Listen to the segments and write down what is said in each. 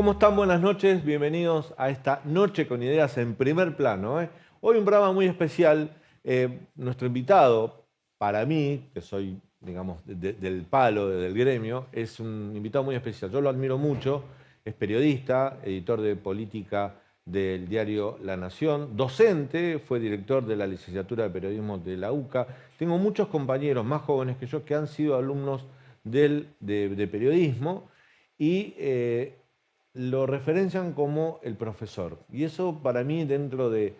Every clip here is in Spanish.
¿Cómo están? Buenas noches, bienvenidos a esta Noche con Ideas en Primer Plano. Hoy un programa muy especial. Nuestro invitado, para mí, que soy, digamos, del palo, del gremio, es un invitado muy especial. Yo lo admiro mucho, es periodista, editor de política del diario La Nación, docente, fue director de la licenciatura de periodismo de la UCA. Tengo muchos compañeros más jóvenes que yo que han sido alumnos de periodismo y lo referencian como el profesor. Y eso para mí dentro de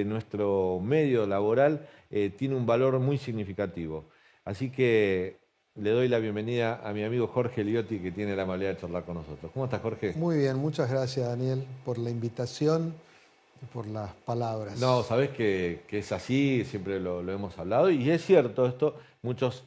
nuestro medio laboral tiene un valor muy significativo. Así que le doy la bienvenida a mi amigo Jorge Liotti, que tiene la amabilidad de charlar con nosotros. ¿Cómo estás, Jorge? Muy bien, muchas gracias Daniel por la invitación y por las No, palabras. sabés que es así, siempre lo hemos hablado, y es cierto esto, muchos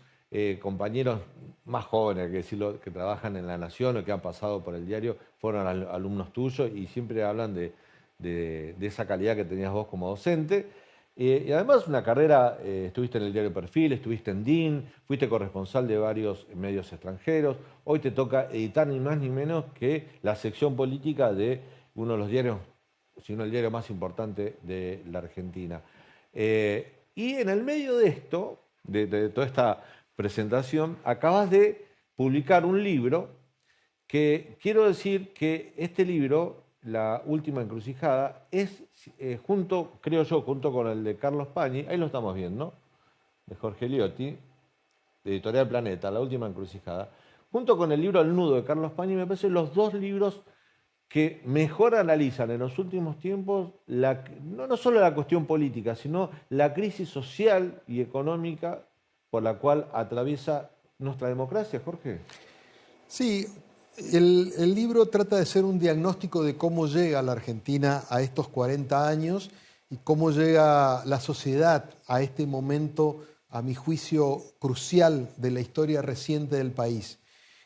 compañeros más jóvenes, que decirlo, que trabajan en La Nación o que han pasado por el diario, fueron alumnos tuyos y siempre hablan de esa calidad que tenías vos como docente. Y además una carrera, estuviste en el diario Perfil, estuviste en DIN, fuiste corresponsal de varios medios extranjeros, hoy te toca editar ni más ni menos que la sección política de uno de los diarios, si no el diario más importante de la Argentina. Y en el medio de esto, de toda esta presentación, acabas de publicar un libro que quiero decir que este libro, La Última Encrucijada, es junto, creo yo, junto con el de Carlos Pañi, ahí lo estamos viendo, de Jorge Liotti, de Editorial Planeta, La Última Encrucijada, junto con el libro El Nudo de Carlos Pañi, me parece los dos libros que mejor analizan en los últimos tiempos no solo la cuestión política, sino la crisis social y económica por la cual atraviesa nuestra democracia, Jorge. Sí, el libro trata de ser un diagnóstico de cómo llega la Argentina a estos 40 años y cómo llega la sociedad a este momento, a mi juicio, crucial de la historia reciente del país.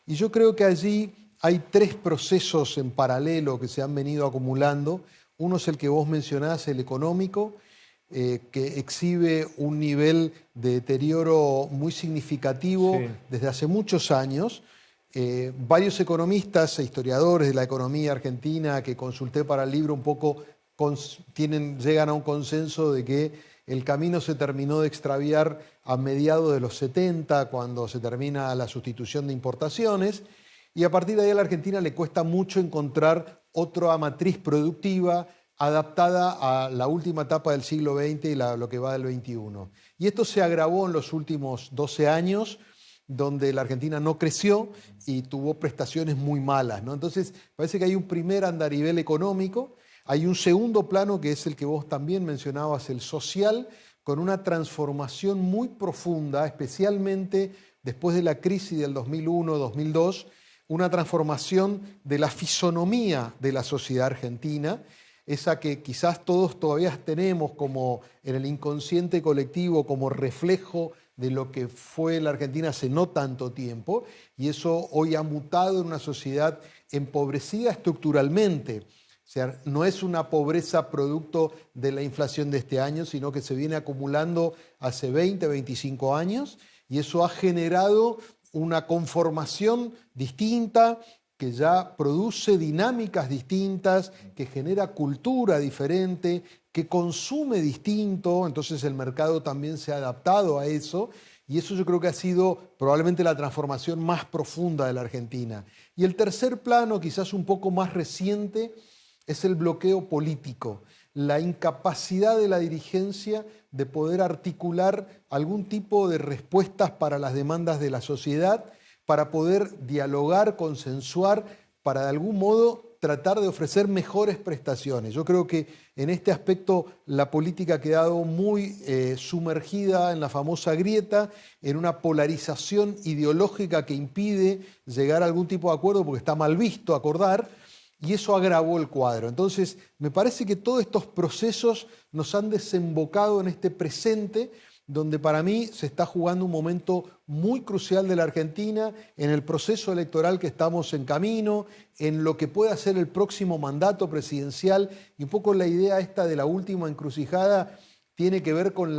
Y yo creo que allí hay tres procesos en paralelo que se han venido acumulando. Uno es el que vos mencionás, el económico, que exhibe un nivel de deterioro muy significativo Sí. desde hace muchos años. Varios economistas e historiadores de la economía argentina que consulté para el libro un poco llegan a un consenso de que el camino se terminó de extraviar a mediados de los 70, cuando se termina la sustitución de importaciones, y a partir de ahí a la Argentina le cuesta mucho encontrar otra matriz productiva adaptada a la última etapa del siglo XX y lo que va del XXI. Y esto se agravó en los últimos 12 años, donde la Argentina no creció y tuvo prestaciones muy malas, ¿no? Entonces, parece que hay un primer andarivel económico, hay un segundo plano que es el que vos también mencionabas, el social, con una transformación muy profunda, especialmente después de la crisis del 2001-2002, una transformación de la fisonomía de la sociedad argentina, esa que quizás todos todavía tenemos como en el inconsciente colectivo, como reflejo de lo que fue la Argentina hace no tanto tiempo, y eso hoy ha mutado en una sociedad empobrecida estructuralmente. O sea, no es una pobreza producto de la inflación de este año, sino que se viene acumulando hace 20, 25 años, y eso ha generado una conformación distinta, que ya produce dinámicas distintas, que genera cultura diferente, que consume distinto, entonces el mercado también se ha adaptado a eso, y eso yo creo que ha sido probablemente la transformación más profunda de la Argentina. Y el tercer plano, quizás un poco más reciente, es el bloqueo político, la incapacidad de la dirigencia de poder articular algún tipo de respuestas para las demandas de la sociedad, para poder dialogar, consensuar, para de algún modo tratar de ofrecer mejores prestaciones. Yo creo que en este aspecto la política ha quedado muy sumergida en la famosa grieta, en una polarización ideológica que impide llegar a algún tipo de acuerdo porque está mal visto acordar, y eso agravó el cuadro. Entonces, me parece que todos estos procesos nos han desembocado en este presente, donde para mí se está jugando un momento muy crucial de la Argentina, en el proceso electoral que estamos en camino, en lo que pueda ser el próximo mandato presidencial, y un poco la idea esta de la última encrucijada tiene que ver con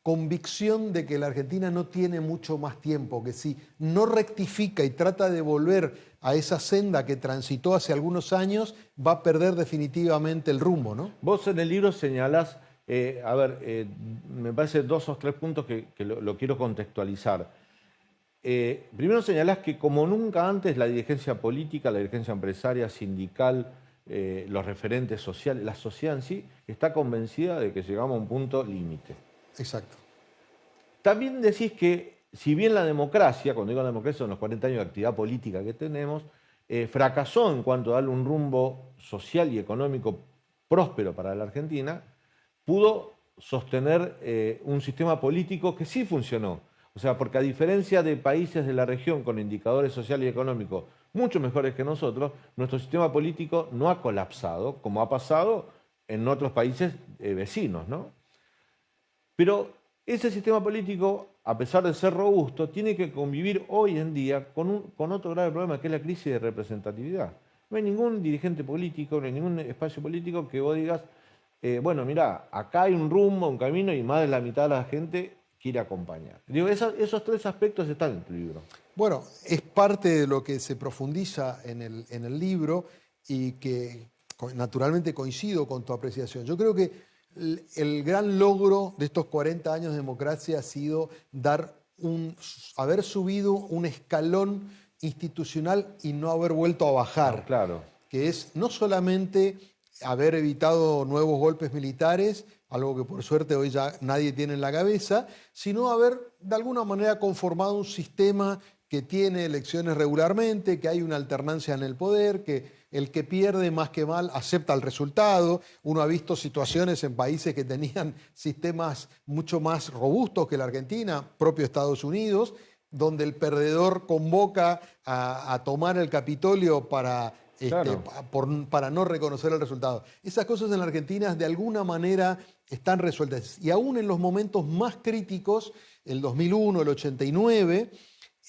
convicción de que la Argentina no tiene mucho más tiempo, que si no rectifica y trata de volver a esa senda que transitó hace algunos años, va a perder definitivamente el rumbo, ¿no? Vos en el libro señalás, me parece 2 o 3 puntos que lo quiero contextualizar. Primero señalás que como nunca antes la dirigencia política, la dirigencia empresaria, sindical, los referentes sociales, la sociedad en sí, está convencida de que llegamos a un punto límite. Exacto. También decís que, si bien la democracia, cuando digo la democracia son los 40 años de actividad política que tenemos, fracasó en cuanto a darle un rumbo social y económico próspero para la Argentina, pudo sostener un sistema político que sí funcionó. O sea, porque a diferencia de países de la región con indicadores sociales y económicos mucho mejores que nosotros, nuestro sistema político no ha colapsado, como ha pasado en otros países vecinos, ¿no? Pero ese sistema político, a pesar de ser robusto, tiene que convivir hoy en día con otro grave problema, que es la crisis de representatividad. No hay ningún dirigente político, no hay ningún espacio político que vos digas, bueno, mirá, acá hay un rumbo, un camino, y más de la mitad de la gente quiere acompañar. Digo, esos 3 aspectos están en tu libro. Bueno, es parte de lo que se profundiza en el libro y que naturalmente coincido con tu apreciación. Yo creo que el gran logro de estos 40 años de democracia ha sido haber subido un escalón institucional y no haber vuelto a bajar. No, claro. Que es no solamente haber evitado nuevos golpes militares, algo que por suerte hoy ya nadie tiene en la cabeza, sino haber de alguna manera conformado un sistema que tiene elecciones regularmente, que hay una alternancia en el poder, que el que pierde más que mal acepta el resultado. Uno ha visto situaciones en países que tenían sistemas mucho más robustos que la Argentina, propio Estados Unidos, donde el perdedor convoca a tomar el Capitolio para no reconocer el resultado. Esas cosas en la Argentina de alguna manera están resueltas. Y aún en los momentos más críticos, el 2001, el 89,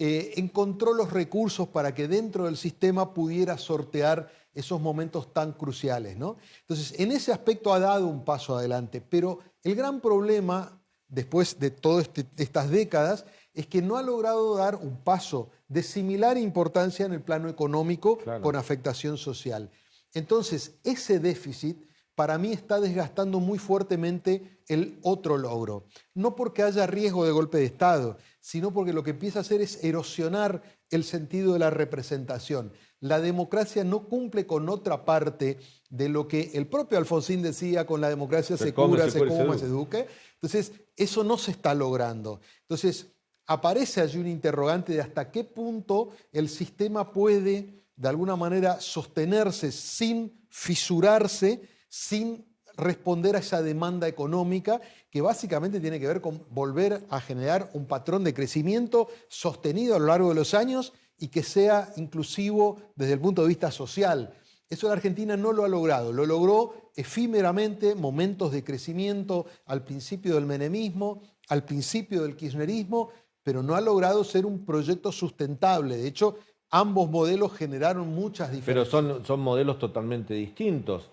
encontró los recursos para que dentro del sistema pudiera sortear esos momentos tan cruciales, ¿no? Entonces, en ese aspecto ha dado un paso adelante, pero el gran problema, después de todas estas décadas, es que no ha logrado dar un paso de similar importancia en el plano económico, claro, con afectación social. Entonces, ese déficit para mí está desgastando muy fuertemente el otro logro. No porque haya riesgo de golpe de Estado, sino porque lo que empieza a hacer es erosionar el sentido de la representación. La democracia no cumple con otra parte de lo que el propio Alfonsín decía: con la democracia se cura, se come, se eduque. Entonces, eso no se está logrando. Entonces, aparece allí un interrogante de hasta qué punto el sistema puede, de alguna manera, sostenerse sin fisurarse, sin responder a esa demanda económica que básicamente tiene que ver con volver a generar un patrón de crecimiento sostenido a lo largo de los años y que sea inclusivo desde el punto de vista social. Eso la Argentina no lo ha logrado, lo logró efímeramente, momentos de crecimiento al principio del menemismo, al principio del kirchnerismo, pero no ha logrado ser un proyecto sustentable. De hecho, ambos modelos generaron muchas diferencias. Pero son modelos totalmente distintos.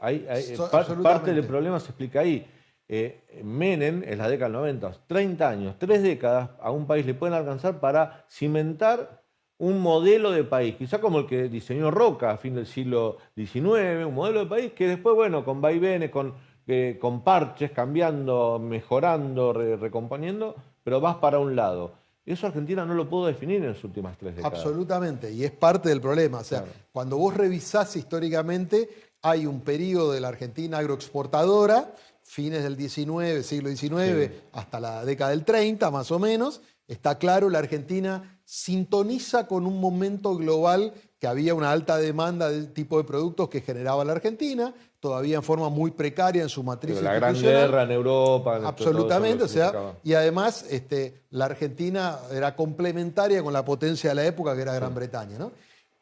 Parte del problema se explica ahí. Menem, en la década del 90, 30 años, 3 décadas, a un país le pueden alcanzar para cimentar un modelo de país, quizá como el que diseñó Roca a fin del siglo XIX, un modelo de país que después, bueno, con vaivenes, con parches, cambiando, mejorando, recomponiendo, pero vas para un lado. Eso Argentina no lo pudo definir en las últimas 3 décadas. Absolutamente, y es parte del problema. O sea, claro, cuando vos revisás históricamente, hay un periodo de la Argentina agroexportadora, fines del XIX, siglo XIX, sí, hasta la década del 30, más o menos. Está claro, la Argentina sintoniza con un momento global que había una alta demanda del tipo de productos que generaba la Argentina, todavía en forma muy precaria en su matriz institucional. La Gran Guerra en Europa. Absolutamente, o sea, y además la Argentina era complementaria con la potencia de la época, que era Gran Bretaña, ¿no?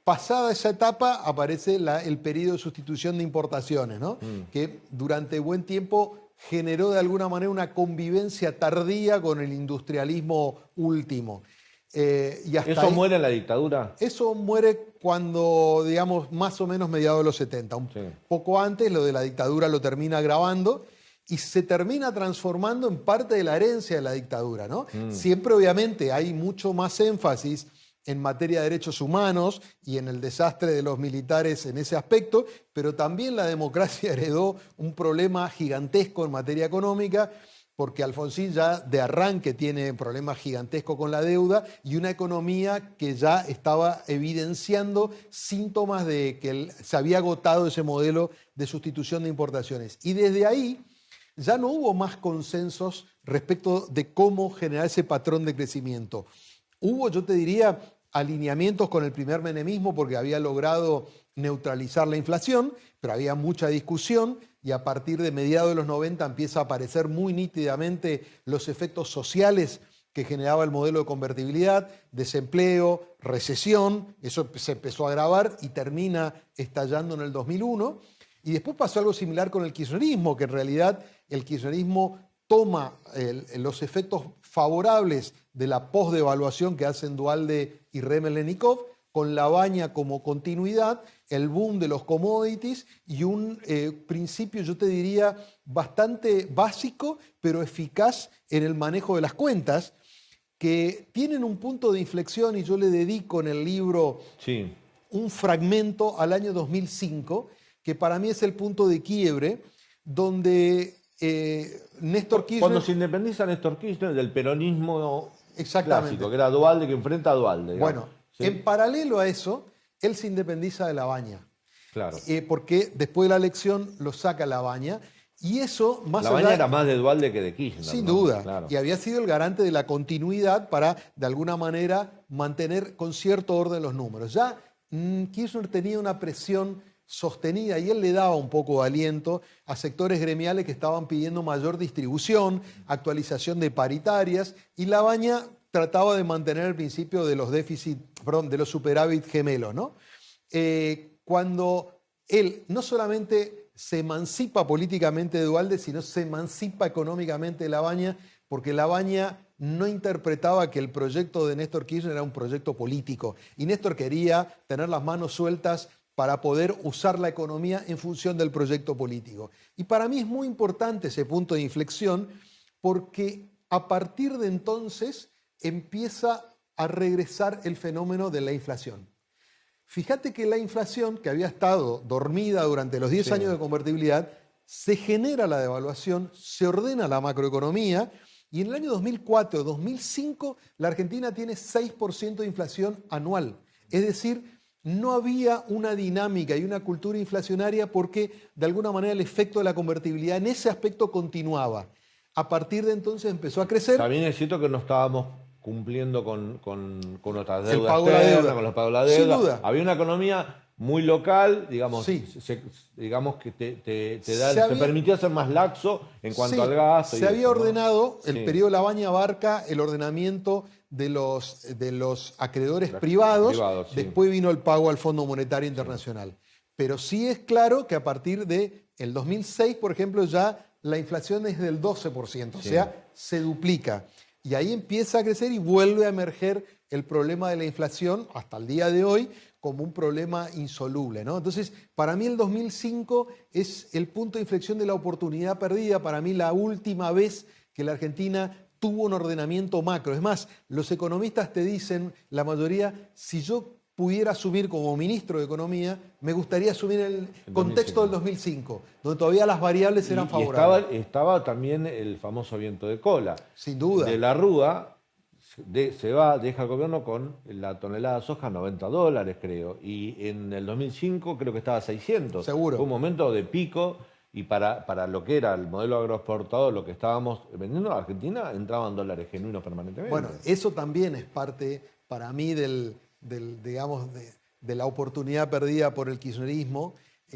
Pasada esa etapa aparece el periodo de sustitución de importaciones, ¿no? Que durante buen tiempo generó de alguna manera una convivencia tardía con el industrialismo último. Y hasta ¿Eso muere en la dictadura? Eso muere cuando, digamos, más o menos mediados de los 70. Un poco antes, lo de la dictadura lo termina agravando. y se termina transformando en parte de la herencia de la dictadura, ¿no? Siempre, obviamente, hay mucho más énfasis en materia de derechos humanos y en el desastre de los militares en ese aspecto, pero también la democracia heredó un problema gigantesco en materia económica, porque Alfonsín ya de arranque tiene problemas gigantescos con la deuda y una economía que ya estaba evidenciando síntomas de que se había agotado ese modelo de sustitución de importaciones. Y desde ahí ya no hubo más consensos respecto de cómo generar ese patrón de crecimiento. Hubo, yo te diría, alineamientos con el primer menemismo porque había logrado neutralizar la inflación, pero había mucha discusión y a partir de mediados de los 90 empieza a aparecer muy nítidamente los efectos sociales que generaba el modelo de convertibilidad, desempleo, recesión, eso se empezó a agravar y termina estallando en el 2001. Y después pasó algo similar con el kirchnerismo, que en realidad el kirchnerismo toma los efectos favorables de la posdevaluación que hacen Duhalde y Remen-Lenikov, con Labaña como continuidad, el boom de los commodities y un principio, yo te diría, bastante básico, pero eficaz en el manejo de las cuentas, que tienen un punto de inflexión y yo le dedico en el libro un fragmento al año 2005, que para mí es el punto de quiebre, donde Néstor Kirchner... Cuando se independiza Néstor Kirchner del peronismo Exactamente. clásico, que era Duhalde, que enfrenta a Duhalde. Bueno, en paralelo a eso, él se independiza de Labaña. Claro. Porque después de la elección lo saca Labaña. Y eso, más allá... Labaña era más de Duhalde que de Kirchner. Sin ¿no? duda. Claro. Y había sido el garante de la continuidad para, de alguna manera, mantener con cierto orden los números. Ya Kirchner tenía una presión sostenida y él le daba un poco de aliento a sectores gremiales que estaban pidiendo mayor distribución, actualización de paritarias, y Labaña trataba de mantener el principio de los de los superávit gemelos, ¿no? Cuando él no solamente se emancipa políticamente de Duhalde, sino se emancipa económicamente de Labaña, porque Labaña no interpretaba que el proyecto de Néstor Kirchner era un proyecto político. Y Néstor quería tener las manos sueltas para poder usar la economía en función del proyecto político. Y para mí es muy importante ese punto de inflexión, porque a partir de entonces empieza a regresar el fenómeno de la inflación. Fíjate que la inflación, que había estado dormida durante los 10 años de convertibilidad, se genera la devaluación, se ordena la macroeconomía y en el año 2004-2005 la Argentina tiene 6% de inflación anual. Es decir, no había una dinámica y una cultura inflacionaria porque de alguna manera el efecto de la convertibilidad en ese aspecto continuaba. A partir de entonces empezó a crecer. También es cierto que no estábamos cumpliendo con nuestras deudas pago de la externas, deuda. con los pagos de la deuda. Sin duda. Había una economía muy local, digamos, Sí. digamos que te permitía ser más laxo en cuanto Sí, al gasto. se había ordenado, el Sí. periodo Labaña abarca el ordenamiento de los acreedores privados, sí. después vino el pago al Fondo Monetario Internacional. Pero sí es claro que a partir del 2006, por ejemplo, ya la inflación es del 12%, o sea, se duplica. Y ahí empieza a crecer y vuelve a emerger el problema de la inflación hasta el día de hoy como un problema insoluble, ¿no? Entonces, para mí el 2005 es el punto de inflexión de la oportunidad perdida, para mí la última vez que la Argentina tuvo un ordenamiento macro. Es más, los economistas te dicen, la mayoría, si yo pudiera asumir como ministro de Economía, me gustaría asumir el contexto del 2005, donde todavía las variables eran favorables. Estaba también el famoso viento de cola. Sin duda. De la Rúa deja el gobierno con la tonelada de soja a $90, creo. Y en el 2005 creo que estaba a 600. Seguro. Fue un momento de pico. Y para lo que era el modelo agroexportador, lo que estábamos vendiendo a Argentina, entraban dólares genuinos permanentemente. Bueno, eso también es parte, para mí, de la oportunidad perdida por el kirchnerismo,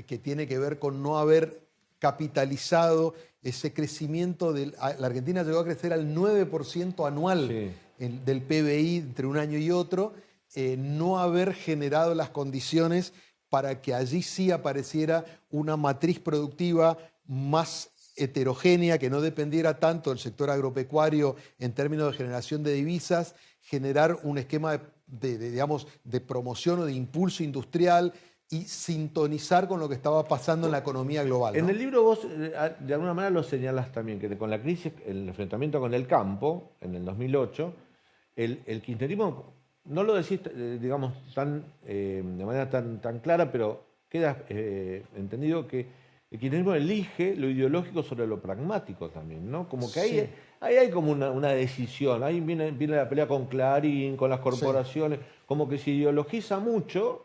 que tiene que ver con no haber capitalizado ese crecimiento. La Argentina llegó a crecer al 9% anual del PBI entre un año y otro, no haber generado las condiciones para que allí sí apareciera una matriz productiva más heterogénea, que no dependiera tanto del sector agropecuario en términos de generación de divisas, generar un esquema de promoción o de impulso industrial y sintonizar con lo que estaba pasando en la economía global, ¿no? En el libro vos de alguna manera lo señalás también, que con la crisis, el enfrentamiento con el campo, en el 2008, el kirchnerismo, no lo decís, digamos, de manera tan clara, pero queda entendido que el kirchnerismo elige lo ideológico sobre lo pragmático también, ¿no? Como que Sí, ahí hay como una decisión, ahí viene la pelea con Clarín, con las sí. corporaciones, como que se ideologiza mucho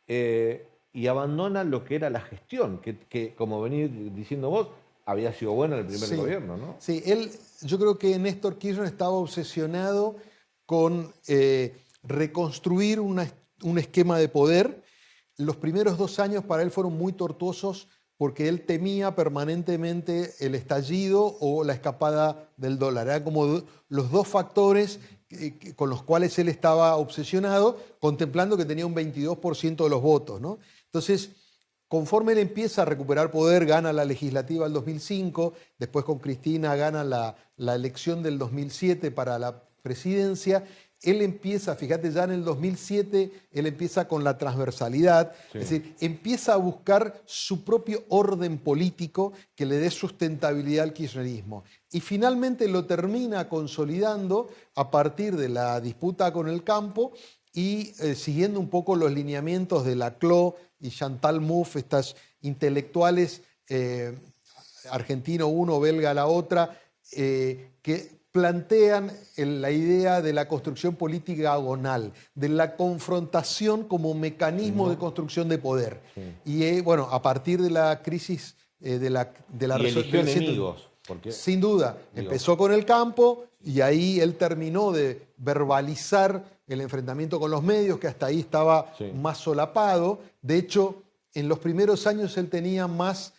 y abandona lo que era la gestión, que como venís diciendo vos, había sido buena en el primer Sí, gobierno, ¿no? sí, yo creo que Néstor Kirchner estaba obsesionado con reconstruir un esquema de poder. Los primeros 2 años para él fueron muy tortuosos porque él temía permanentemente el estallido o la escapada del dólar. Eran como los dos factores con los cuales él estaba obsesionado, contemplando que tenía un 22% de los votos, ¿no? Entonces, conforme él empieza a recuperar poder, gana la legislativa del 2005, después con Cristina gana la elección del 2007 para la presidencia, él empieza, fíjate, ya en el 2007, él empieza con la transversalidad, Sí. es decir, empieza a buscar su propio orden político que le dé sustentabilidad al kirchnerismo. Y finalmente lo termina consolidando a partir de la disputa con el campo y siguiendo un poco los lineamientos de Laclau y Chantal Mouffe, estas intelectuales, argentino uno, belga la otra, que plantean la idea de la construcción política agonal, de la confrontación como mecanismo de construcción de poder. Sí. Y bueno, a partir de la crisis de la Y eligió enemigos. Porque, sin duda, digo, empezó con el campo y ahí él terminó de verbalizar el enfrentamiento con los medios, que hasta ahí estaba sí. más solapado. De hecho, en los primeros años él tenía más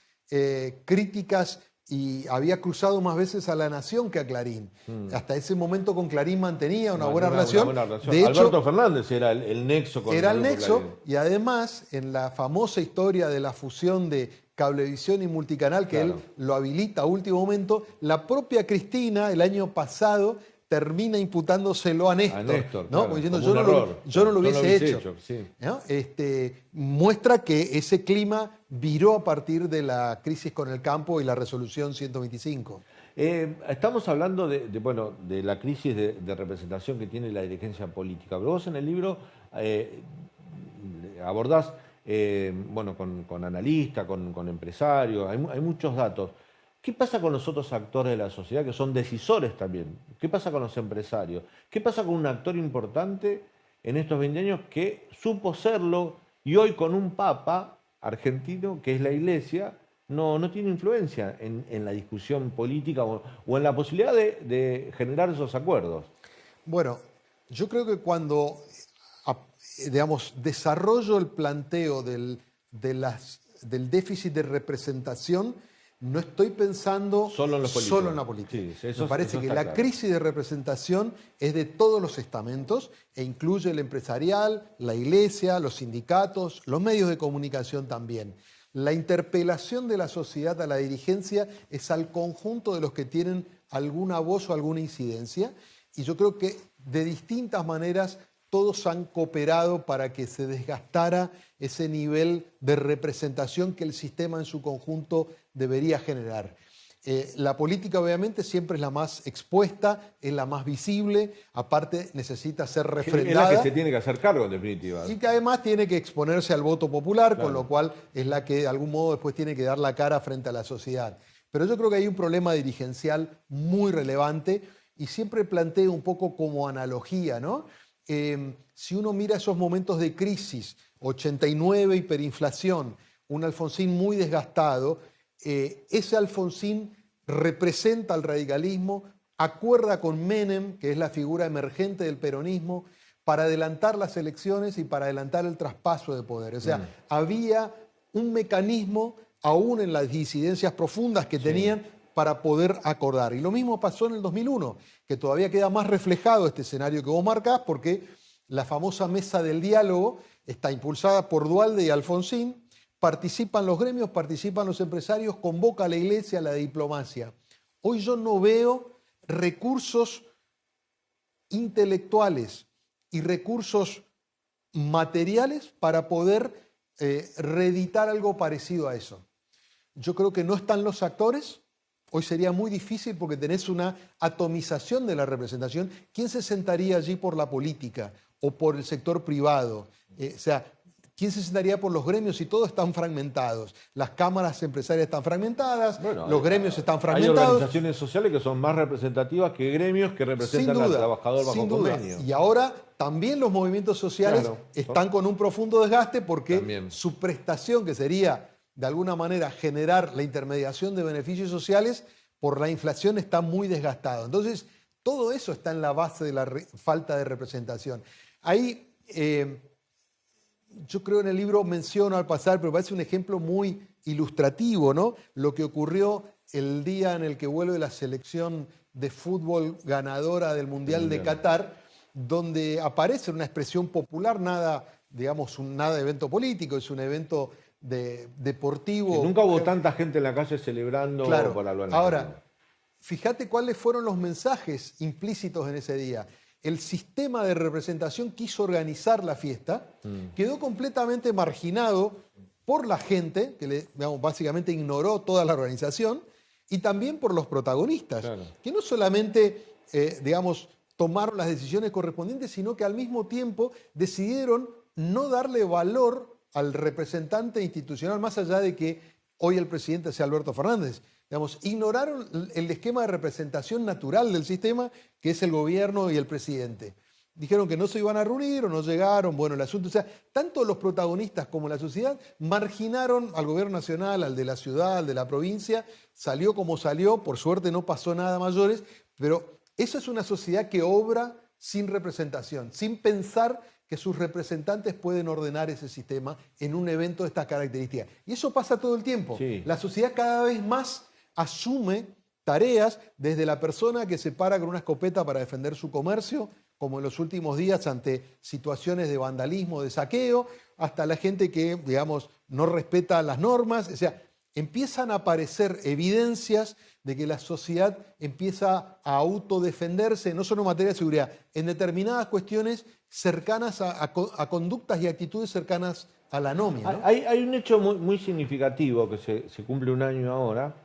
críticas y había cruzado más veces a La Nación que a Clarín. Hasta ese momento con Clarín mantenía una buena relación. De hecho, Alberto Fernández era el nexo con era el Grupo nexo, Clarín. y además en la famosa historia de la fusión de Cablevisión y Multicanal, que Claro. él lo habilita a último momento, la propia Cristina el año pasado termina imputándoselo a Néstor, Néstor, ¿no? claro, Como diciendo, como un error. yo no lo hubiese hecho. Sí. ¿No? Muestra que ese clima viró a partir de la crisis con el campo y la resolución 125. Estamos hablando bueno, de la crisis de representación que tiene la dirigencia política, pero vos en el libro abordás bueno, con analistas, con empresarios, hay muchos datos. ¿Qué pasa con los otros actores de la sociedad que son decisores también? ¿Qué pasa con los empresarios? ¿Qué pasa con un actor importante en estos 20 años que supo serlo y hoy con un papa argentino, que es la Iglesia, no tiene influencia en la discusión política o en la posibilidad de generar esos acuerdos? Bueno, yo creo que cuando, digamos, desarrollo el planteo del déficit de representación, no estoy pensando Solo en los solo en la políticos. política. Sí, Me parece que la claro. crisis de representación es de todos los estamentos e incluye el empresarial, la iglesia, los sindicatos, los medios de comunicación también. La interpelación de la sociedad a la dirigencia es al conjunto de los que tienen alguna voz o alguna incidencia, y yo creo que de distintas maneras todos han cooperado para que se desgastara ese nivel de representación que el sistema en su conjunto debería generar. La política obviamente siempre es la más expuesta, es la más visible, aparte necesita ser refrendada. Es la que se tiene que hacer cargo en definitiva. Y que además tiene que exponerse al voto popular, Claro. con lo cual es la que de algún modo después tiene que dar la cara frente a la sociedad. Pero yo creo que hay un problema dirigencial muy relevante y siempre planteo un poco como analogía, ¿no? Si uno mira esos momentos de crisis, 89, hiperinflación, un Alfonsín muy desgastado, ese Alfonsín representa al radicalismo, acuerda con Menem, que es la figura emergente del peronismo, para adelantar las elecciones y para adelantar el traspaso de poder. O sea, había un mecanismo, aún en las disidencias profundas que tenían, para poder acordar. Y lo mismo pasó en el 2001, que todavía queda más reflejado este escenario que vos marcás, porque la famosa mesa del diálogo está impulsada por Duhalde y Alfonsín, participan los gremios, participan los empresarios, convoca a la iglesia, a la diplomacia. Hoy yo no veo recursos intelectuales y recursos materiales para poder reeditar algo parecido a eso. Yo creo que no están los actores. Hoy sería muy difícil porque tenés una atomización de la representación. ¿Quién se sentaría allí por la política o por el sector privado? O sea, ¿quién se sentaría por los gremios si todos están fragmentados? Las cámaras empresarias están fragmentadas, Bueno, los gremios están hay fragmentados. organizaciones sociales que son más representativas que gremios que representan al trabajador bajo sin duda. convenio. Y ahora también los movimientos sociales Claro. están con un profundo desgaste porque También. su prestación, que sería de alguna manera generar la intermediación de beneficios sociales, por la inflación está muy desgastado. Entonces, todo eso está en la base de la falta de representación. Ahí, yo creo en el libro menciono al pasar, pero parece un ejemplo muy ilustrativo, ¿no? Lo que ocurrió el día en el que vuelve la selección de fútbol ganadora del Mundial de Qatar, donde aparece una expresión popular, nada, digamos, nada de evento político, es un evento deportivo. Y nunca hubo tanta gente en la calle celebrando por la Luana. Ahora, fíjate cuáles fueron los mensajes implícitos en ese día. El sistema de representación quiso organizar la fiesta, quedó completamente marginado por la gente, que básicamente ignoró toda la organización, y también por los protagonistas, que no solamente, tomaron las decisiones correspondientes, sino que al mismo tiempo decidieron no darle valor al representante institucional, más allá de que hoy el presidente sea Alberto Fernández. Ignoraron el esquema de representación natural del sistema, que es el gobierno y el presidente. Dijeron que no se iban a reunir o no llegaron, bueno, el asunto, o sea, tanto los protagonistas como la sociedad marginaron al gobierno nacional, al de la ciudad, al de la provincia, salió como salió, por suerte no pasó nada mayores, pero eso es una sociedad que obra sin representación, sin pensar que sus representantes pueden ordenar ese sistema en un evento de estas características. Y eso pasa todo el tiempo. Sí. La sociedad cada vez más asume tareas desde la persona que se para con una escopeta para defender su comercio, como en los últimos días ante situaciones de vandalismo, de saqueo, hasta la gente que, no respeta las normas. O sea, empiezan a aparecer evidencias de que la sociedad empieza a autodefenderse, no solo en materia de seguridad, en determinadas cuestiones cercanas a conductas y actitudes cercanas a la anomia, ¿no? Hay un hecho muy significativo que se cumple un año ahora,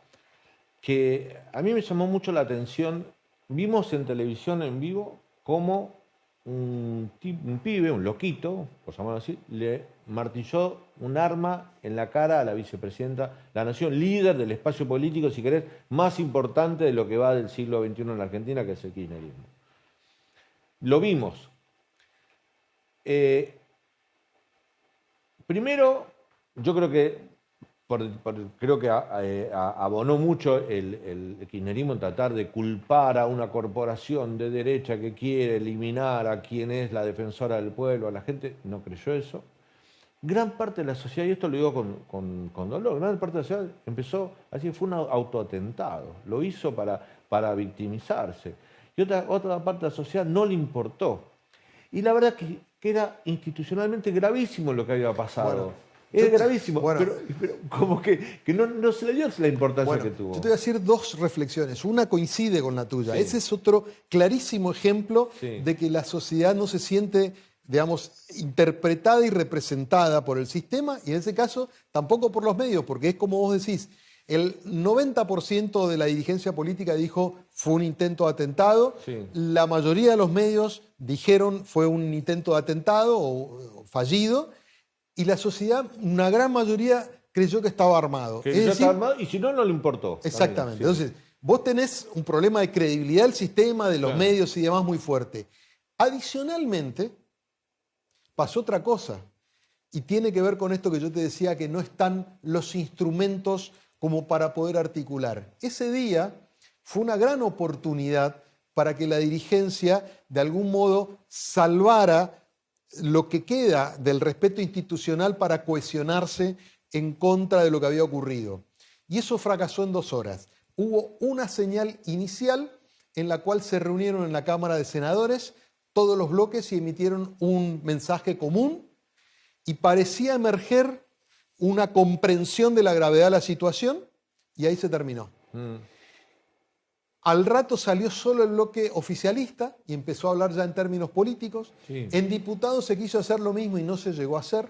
que a mí me llamó mucho la atención. Vimos en televisión en vivo cómo un pibe, un loquito, por llamarlo así, le martilló un arma en la cara a la vicepresidenta de la Nación, líder del espacio político, si querés, más importante de lo que va del siglo XXI en la Argentina, que es el kirchnerismo. Lo vimos. Primero, yo creo que abonó mucho el kirchnerismo en tratar de culpar a una corporación de derecha que quiere eliminar a quien es la defensora del pueblo, a la gente. No creyó eso. Gran parte de la sociedad, y esto lo digo con dolor, gran parte de la sociedad empezó, así fue un autoatentado, lo hizo para victimizarse. Y otra parte de la sociedad no le importó. Y la verdad que era institucionalmente gravísimo lo que había pasado. Bueno, es gravísimo, pero como que no se le dio la importancia que tuvo. Yo te voy a decir dos reflexiones. Una coincide con la tuya. Sí. Ese es otro clarísimo ejemplo de que la sociedad no se siente, interpretada y representada por el sistema, y en ese caso tampoco por los medios, porque es como vos decís, el 90% de la dirigencia política dijo fue un intento de atentado. Sí. La mayoría de los medios dijeron fue un intento de atentado o fallido. Y la sociedad, una gran mayoría, creyó que estaba armado. Estaba armado, y si no, no le importó. Exactamente. También, sí. Entonces, vos tenés un problema de credibilidad del sistema, de los medios y demás muy fuerte. Adicionalmente, pasó otra cosa. Y tiene que ver con esto que yo te decía, que no están los instrumentos como para poder articular. Ese día fue una gran oportunidad para que la dirigencia, de algún modo, salvara lo que queda del respeto institucional para cohesionarse en contra de lo que había ocurrido. Y eso fracasó en 2 horas. Hubo una señal inicial en la cual se reunieron en la Cámara de Senadores todos los bloques y emitieron un mensaje común, y parecía emerger una comprensión de la gravedad de la situación, y ahí se terminó. Al rato salió solo el bloque oficialista y empezó a hablar ya en términos políticos. Sí. En diputados se quiso hacer lo mismo y no se llegó a hacer.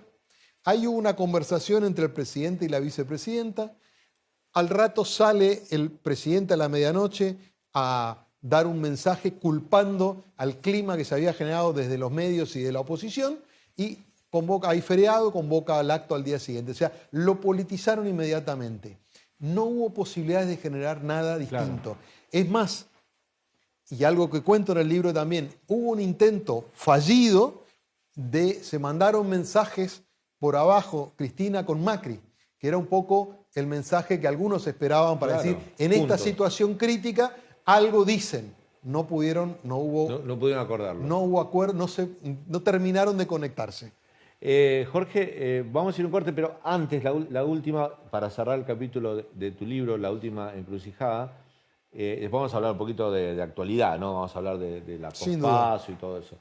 Hay una conversación entre el presidente y la vicepresidenta. Al rato sale el presidente a la medianoche a dar un mensaje culpando al clima que se había generado desde los medios y de la oposición y convoca, hay feriado, convoca al acto al día siguiente. O sea, lo politizaron inmediatamente. No hubo posibilidades de generar nada distinto. Claro. Es más, y algo que cuento en el libro también, hubo un intento fallido se mandaron mensajes por abajo, Cristina con Macri, que era un poco el mensaje que algunos esperaban para decir, en esta situación crítica, algo dicen. No pudieron, no pudieron acordarlo. No hubo acuerdo, no terminaron de conectarse. Jorge, vamos a ir a un corte, pero antes, la última, para cerrar el capítulo de tu libro, La Última Encrucijada, después vamos a hablar un poquito de actualidad, ¿no? Vamos a hablar de la pospaso y todo eso.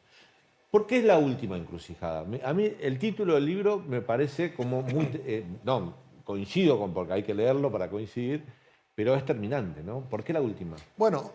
¿Por qué es La Última Encrucijada? A mí el título del libro me parece como muy... no, coincido porque hay que leerlo para coincidir, pero es terminante, ¿no? ¿Por qué la última? Bueno,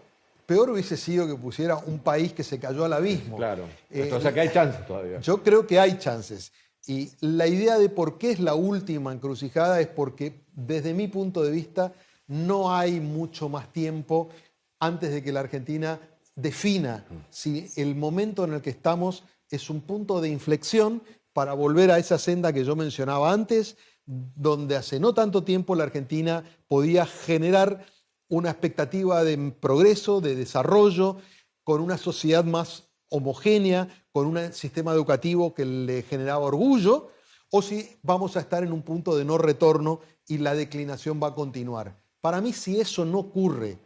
peor hubiese sido que pusiera un país que se cayó al abismo. Claro. O sea que hay chances todavía. Yo creo que hay chances. Y la idea de por qué es la última encrucijada es porque, desde mi punto de vista, no hay mucho más tiempo antes de que la Argentina defina si el momento en el que estamos es un punto de inflexión para volver a esa senda que yo mencionaba antes, donde hace no tanto tiempo la Argentina podía generar una expectativa de progreso, de desarrollo, con una sociedad más homogénea, con un sistema educativo que le generaba orgullo, o si vamos a estar en un punto de no retorno y la declinación va a continuar. Para mí, si eso no ocurre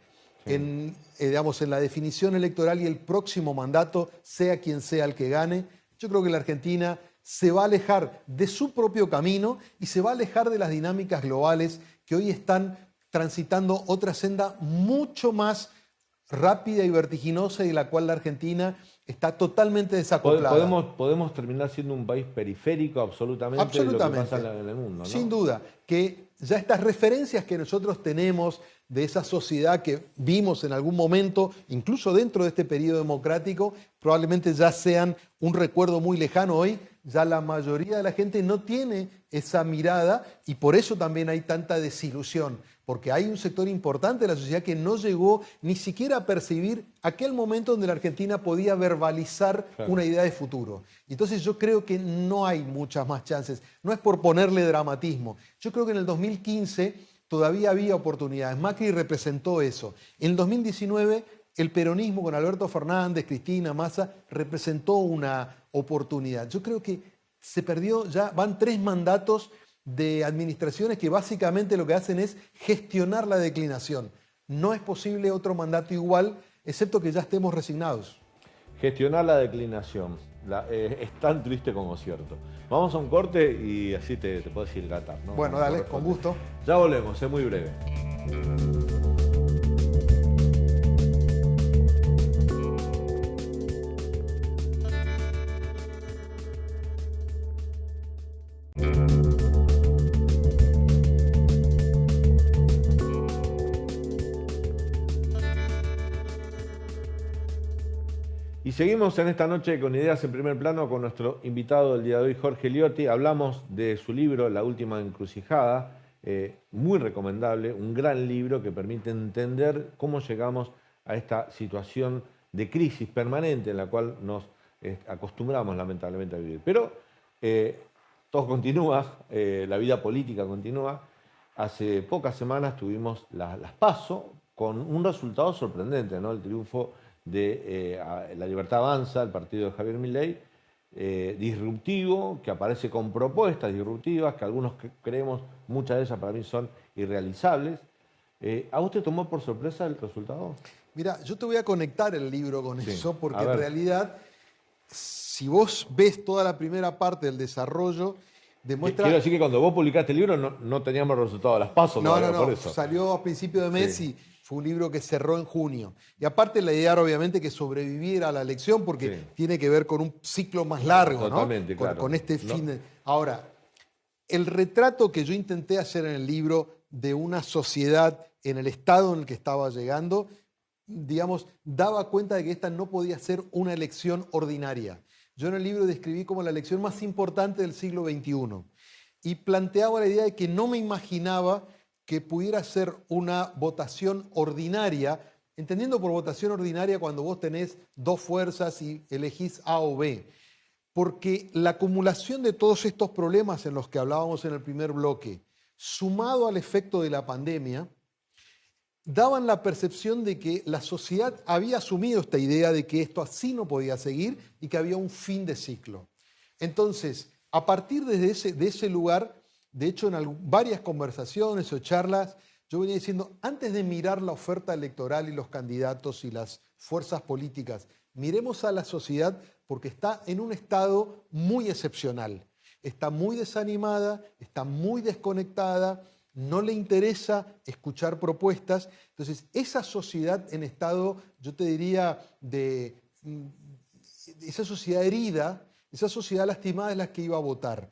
en la definición electoral y el próximo mandato, sea quien sea el que gane, yo creo que la Argentina se va a alejar de su propio camino y se va a alejar de las dinámicas globales que hoy están transitando otra senda mucho más rápida y vertiginosa y de la cual la Argentina está totalmente desacoplada. Podemos terminar siendo un país periférico absolutamente de lo que pasa en el mundo, ¿no? Sin duda, que ya estas referencias que nosotros tenemos de esa sociedad que vimos en algún momento, incluso dentro de este periodo democrático, probablemente ya sean un recuerdo muy lejano hoy. Ya la mayoría de la gente no tiene esa mirada y por eso también hay tanta desilusión, porque hay un sector importante de la sociedad que no llegó ni siquiera a percibir aquel momento donde la Argentina podía verbalizar una idea de futuro. Y entonces yo creo que no hay muchas más chances. No es por ponerle dramatismo. Yo creo que en el 2015 todavía había oportunidades. Macri representó eso. En el 2019 el peronismo con Alberto Fernández, Cristina, Massa, representó una oportunidad. Yo creo que se perdió, ya van 3 mandatos de administraciones que básicamente lo que hacen es gestionar la declinación. No es posible otro mandato igual, excepto que ya estemos resignados. Gestionar la declinación. Es tan triste como cierto. Vamos a un corte y así te puedes hidratar, ¿no? Bueno, dale, con gusto. Ya volvemos, es muy breve. Y seguimos en esta noche con Ideas en Primer Plano con nuestro invitado del día de hoy, Jorge Liotti. Hablamos de su libro, La Última Encrucijada, muy recomendable, un gran libro que permite entender cómo llegamos a esta situación de crisis permanente en la cual nos acostumbramos lamentablemente a vivir. Pero todo continúa, la vida política continúa. Hace pocas semanas tuvimos las PASO con un resultado sorprendente, ¿no? El triunfo de La Libertad Avanza, el partido de Javier Milei, disruptivo, que aparece con propuestas disruptivas, que algunos creemos, muchas de ellas para mí son irrealizables. ¿A vos te tomó por sorpresa el resultado? Mira, yo te voy a conectar el libro con eso, porque en realidad, si vos ves toda la primera parte del desarrollo, demuestra... Quiero decir que cuando vos publicaste el libro no teníamos resultado de las PASO. No, por eso. Salió a principio de mes y fue un libro que cerró en junio. Y aparte la idea era obviamente que sobreviviera a la elección porque tiene que ver con un ciclo más largo, totalmente, ¿no? Claro. Con este fin. Ahora, el retrato que yo intenté hacer en el libro de una sociedad en el estado en el que estaba llegando, digamos, daba cuenta de que esta no podía ser una elección ordinaria. yo en el libro describí como la elección más importante del siglo XXI y planteaba la idea de que no me imaginaba que pudiera ser una votación ordinaria, entendiendo por votación ordinaria cuando vos tenés dos fuerzas y elegís A o B, porque la acumulación de todos estos problemas en los que hablábamos en el primer bloque, sumado al efecto de la pandemia, daban la percepción de que la sociedad había asumido esta idea de que esto así no podía seguir y que había un fin de ciclo. Entonces, a partir de ese lugar, de hecho en varias conversaciones o charlas, yo venía diciendo, antes de mirar la oferta electoral y los candidatos y las fuerzas políticas, miremos a la sociedad porque está en un estado muy excepcional. Está muy desanimada, está muy desconectada, no le interesa escuchar propuestas. Entonces, esa sociedad en estado, yo te diría, esa sociedad herida, esa sociedad lastimada es la que iba a votar.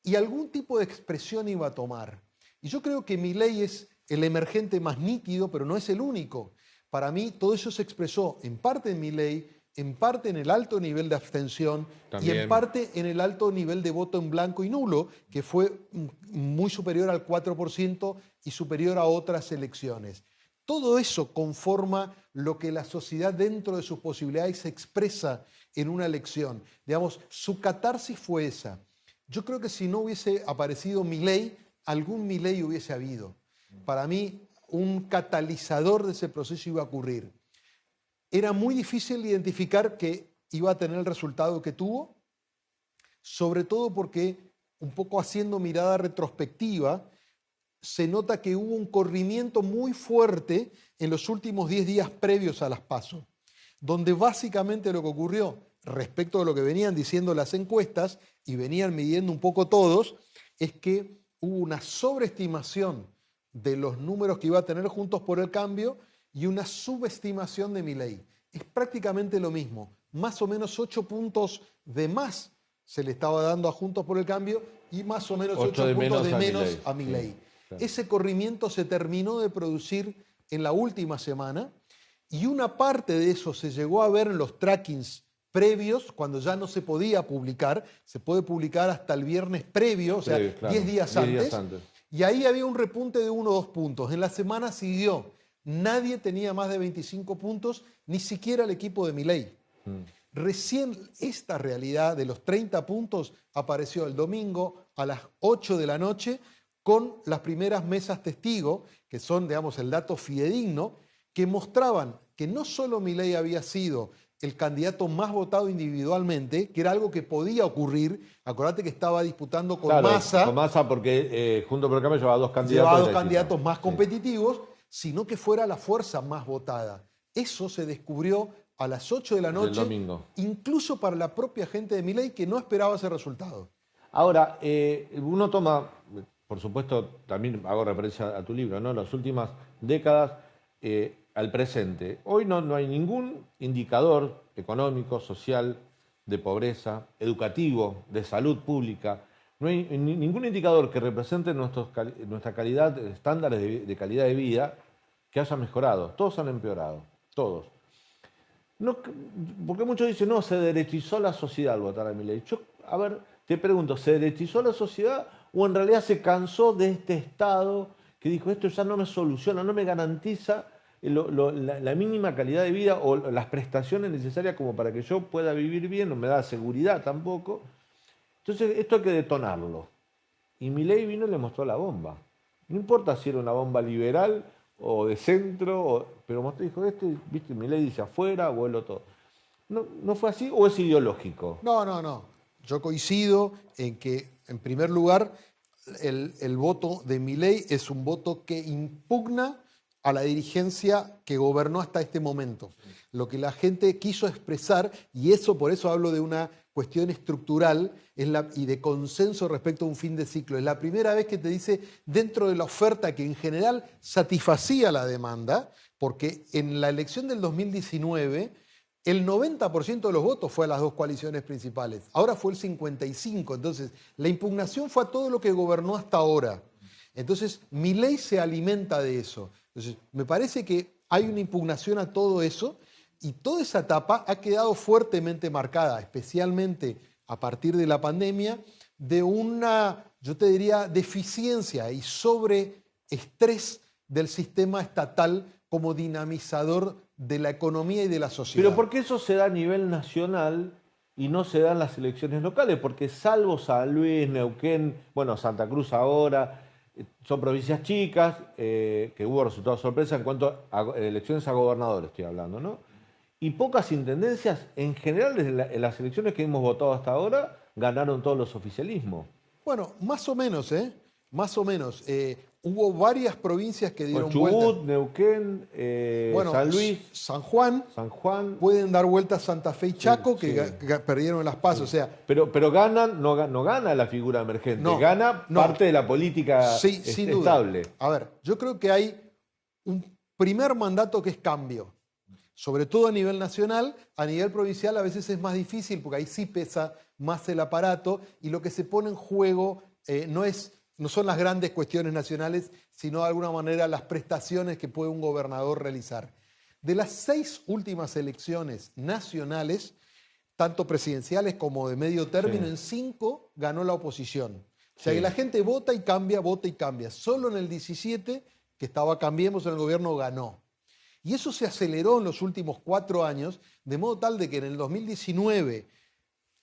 Y algún tipo de expresión iba a tomar. Y yo creo que Milei es el emergente más nítido, pero no es el único. Para mí, todo eso se expresó en parte en Milei, en parte en el alto nivel de abstención También. y en parte en el alto nivel de voto en blanco y nulo, que fue muy superior al 4% y superior a otras elecciones. Todo eso conforma lo que la sociedad dentro de sus posibilidades expresa en una elección. Digamos, su catarsis fue esa. Yo creo que si no hubiese aparecido Milei, algún Milei hubiese habido. Para mí, un catalizador de ese proceso iba a ocurrir. Era muy difícil identificar que iba a tener el resultado que tuvo, sobre todo porque, un poco haciendo mirada retrospectiva, se nota que hubo un corrimiento muy fuerte en los últimos 10 días previos a las PASO, donde básicamente lo que ocurrió, respecto de lo que venían diciendo las encuestas y venían midiendo un poco todos, es que hubo una sobreestimación de los números que iba a tener Juntos por el Cambio y una subestimación de Milei. Es prácticamente lo mismo, más o menos 8 puntos de más se le estaba dando a Juntos por el Cambio y más o menos 8 puntos de menos a Milei. Sí, claro. Ese corrimiento se terminó de producir en la última semana y una parte de eso se llegó a ver en los trackings previos, cuando ya no se podía publicar, se puede publicar hasta el viernes previo, o sea, Previo, claro. 10 días 10 antes. días antes. Y ahí había un repunte de 1 o 2 puntos. En la semana siguió. Nadie tenía más de 25 puntos, ni siquiera el equipo de Milei. Recién esta realidad de los 30 puntos apareció el domingo a las 8 de la noche con las primeras mesas testigo, que son, digamos, el dato fidedigno, que mostraban que no solo Milei había sido el candidato más votado individualmente, que era algo que podía ocurrir. Acordate que estaba disputando con Massa. Con Massa porque Juntos por el Cambio llevaba dos candidatos. Llevaba dos candidatos más competitivos, sino que fuera la fuerza más votada. Eso se descubrió a las 8 de la noche, del domingo. incluso para la propia gente de Milei, que no esperaba ese resultado. Ahora, uno toma, por supuesto, también hago referencia a tu libro, ¿no? Las últimas décadas al presente. Hoy no hay ningún indicador económico, social, de pobreza, educativo, de salud pública. No hay ningún indicador que represente nuestra calidad, estándares de calidad de vida, que haya mejorado. Todos han empeorado, todos. No, porque muchos dicen, no, se derechizó la sociedad al votar a Milei. Yo, a ver, te pregunto, ¿se derechizó la sociedad o en realidad se cansó de este Estado que dijo, esto ya no me soluciona, no me garantiza la mínima calidad de vida o las prestaciones necesarias como para que yo pueda vivir bien, no me da seguridad tampoco? Entonces, esto hay que detonarlo. Y Milei vino y le mostró la bomba. No importa si era una bomba liberal o de centro, pero dijo, viste, Milei dice afuera, vuelo todo. ¿No fue así o es ideológico? No. Yo coincido en que, en primer lugar, el voto de Milei es un voto que impugna a la dirigencia que gobernó hasta este momento. Lo que la gente quiso expresar, y eso por eso hablo de una cuestión estructural y de consenso respecto a un fin de ciclo. Es la primera vez que te dice, dentro de la oferta que en general satisfacía la demanda, porque en la elección del 2019 el 90% de los votos fue a las dos coaliciones principales. Ahora fue el 55%. Entonces, la impugnación fue a todo lo que gobernó hasta ahora. Entonces, Milei se alimenta de eso. Entonces, me parece que hay una impugnación a todo eso, Y toda esa etapa ha quedado fuertemente marcada, especialmente a partir de la pandemia, de una, yo te diría, deficiencia y sobreestrés del sistema estatal como dinamizador de la economía y de la sociedad. Pero ¿por qué eso se da a nivel nacional y no se da en las elecciones locales? Porque salvo San Luis, Neuquén, bueno, Santa Cruz ahora, son provincias chicas, que hubo resultados sorpresa en cuanto a elecciones a gobernadores, estoy hablando, ¿no? Y pocas intendencias, en general, en las elecciones que hemos votado hasta ahora, ganaron todos los oficialismos. Bueno, más o menos, ¿eh? Más o menos. Hubo varias provincias que dieron Chubut, vuelta. Neuquén, Bueno, San Luis, San Juan, San Juan. pueden dar vuelta Santa Fe y Chaco, Sí, que sí. perdieron las PAS. O sea, Pero ganan, no gana la figura emergente, No, gana no. parte de la política sí, sin duda. estable. A ver, yo creo que hay un primer mandato que es cambio. Sobre todo a nivel nacional, a nivel provincial a veces es más difícil porque ahí sí pesa más el aparato y lo que se pone en juego no son las grandes cuestiones nacionales, sino de alguna manera las prestaciones que puede un gobernador realizar. De las 6 últimas elecciones nacionales, tanto presidenciales como de medio término, Sí. en 5 ganó la oposición. O sea Sí. que la gente vota y cambia, vota y cambia. Solo en el 17, que estaba Cambiemos en el gobierno, ganó. Y eso se aceleró en los últimos 4 años, de modo tal de que en el 2019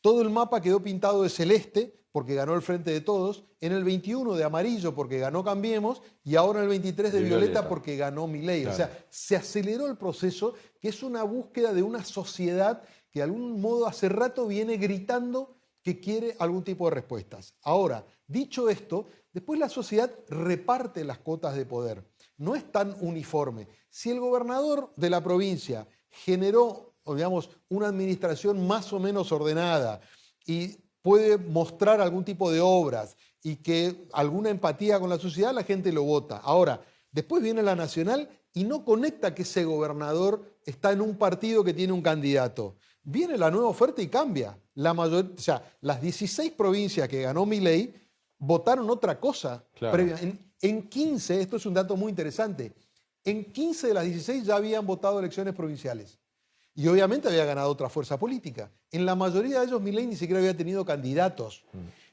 todo el mapa quedó pintado de celeste, porque ganó el Frente de Todos, en el 21 de amarillo, porque ganó Cambiemos, y ahora en el 23 de violeta, porque ganó Milei. Claro. O sea, se aceleró el proceso, que es una búsqueda de una sociedad que de algún modo hace rato viene gritando que quiere algún tipo de respuestas. Ahora, dicho esto, después la sociedad reparte las cuotas de poder. No es tan uniforme. Si el gobernador de la provincia generó, digamos, una administración más o menos ordenada y puede mostrar algún tipo de obras y que alguna empatía con la sociedad, la gente lo vota. Ahora, después viene la nacional y no conecta que ese gobernador está en un partido que tiene un candidato. Viene la nueva oferta y cambia. O sea, las 16 provincias que ganó Milei votaron otra cosa. Claro. Previa. En 15, esto es un dato muy interesante, en 15 de las 16 ya habían votado elecciones provinciales. Y obviamente había ganado otra fuerza política. En la mayoría de ellos Milei ni siquiera había tenido candidatos.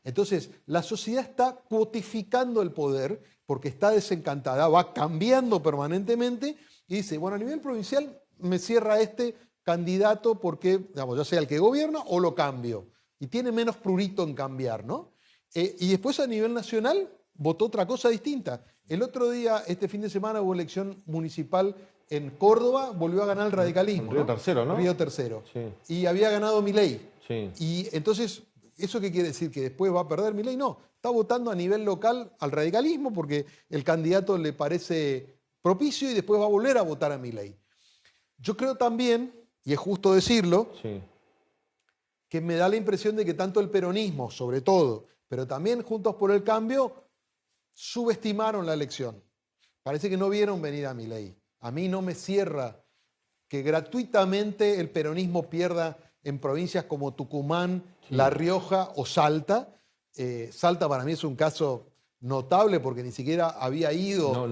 Entonces, la sociedad está cuotificando el poder porque está desencantada, va cambiando permanentemente y dice, bueno, a nivel provincial me cierra este candidato porque, digamos, ya sea el que gobierna o lo cambio. Y tiene menos prurito en cambiar, ¿no? Y después a nivel nacional votó otra cosa distinta. El otro día, este fin de semana, hubo elección municipal en Córdoba, volvió a ganar el radicalismo. Río Tercero, ¿no? Río Tercero. Sí. Y había ganado Milei. Sí. Y entonces, ¿eso qué quiere decir? ¿Que después va a perder Milei? No, está votando a nivel local al radicalismo porque el candidato le parece propicio y después va a volver a votar a Milei. Yo creo también, y es justo decirlo, Sí. que me da la impresión de que tanto el peronismo, sobre todo, pero también Juntos por el Cambio, subestimaron la elección. Parece que no vieron venir a Milei. A mí no me cierra que gratuitamente el peronismo pierda en provincias como Tucumán, La Rioja o Salta. Salta para mí es un caso notable porque ni siquiera había ido,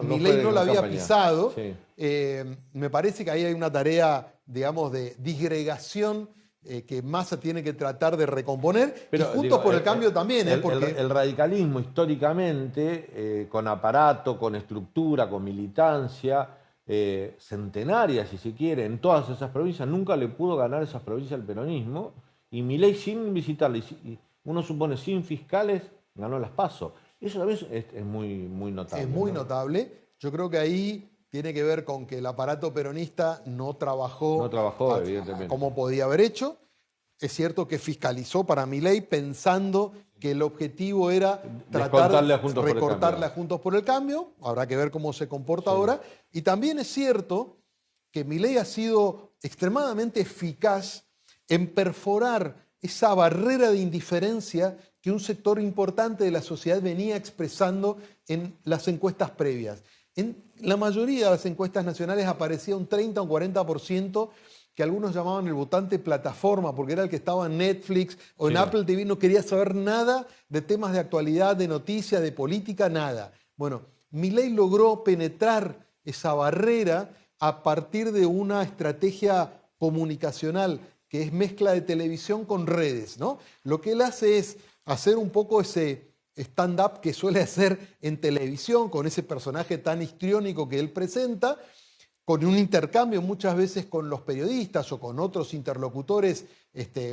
Milei no la había pisado. Sí. Me parece que ahí hay una tarea, digamos, de disgregación que Massa tiene que tratar de recomponer, Pero, y Juntos digo, por el Cambio también, porque el radicalismo históricamente, con aparato, con estructura, con militancia, centenaria, si se quiere, en todas esas provincias, nunca le pudo ganar esas provincias al peronismo, y Milei sin visitarle, y uno supone sin fiscales, ganó las PASO. Eso también es muy notable. es muy ¿no? notable. Yo creo que ahí tiene que ver con que el aparato peronista no trabajó, evidentemente. como podía haber hecho. Es cierto que fiscalizó para Milei pensando que el objetivo era tratar Descontarle a de Juntos por el recortarle Cambio. a Juntos por el Cambio. Habrá que ver cómo se comporta ahora. Y también es cierto que Milei ha sido extremadamente eficaz en perforar esa barrera de indiferencia que un sector importante de la sociedad venía expresando en las encuestas previas. En la mayoría de las encuestas nacionales aparecía un 30 o un 40% que algunos llamaban el votante plataforma, porque era el que estaba en Netflix o en Apple TV, no quería saber nada de temas de actualidad, de noticias, de política, nada. Bueno, Milei logró penetrar esa barrera a partir de una estrategia comunicacional que es mezcla de televisión con redes, ¿no? Lo que él hace es hacer un poco ese stand-up que suele hacer en televisión, con ese personaje tan histriónico que él presenta, con un intercambio muchas veces con los periodistas o con otros interlocutores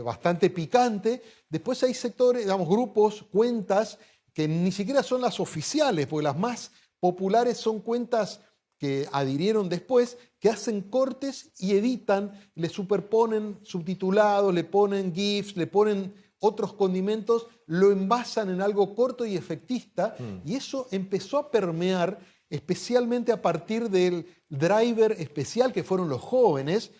bastante picante. Después hay sectores, digamos, grupos, cuentas que ni siquiera son las oficiales, porque las más populares son cuentas que adhirieron después, que hacen cortes y editan, le superponen subtitulados, le ponen GIFs, le ponen otros condimentos, lo envasan en algo corto y efectista, y eso empezó a permear especialmente a partir del driver especial que fueron los jóvenes,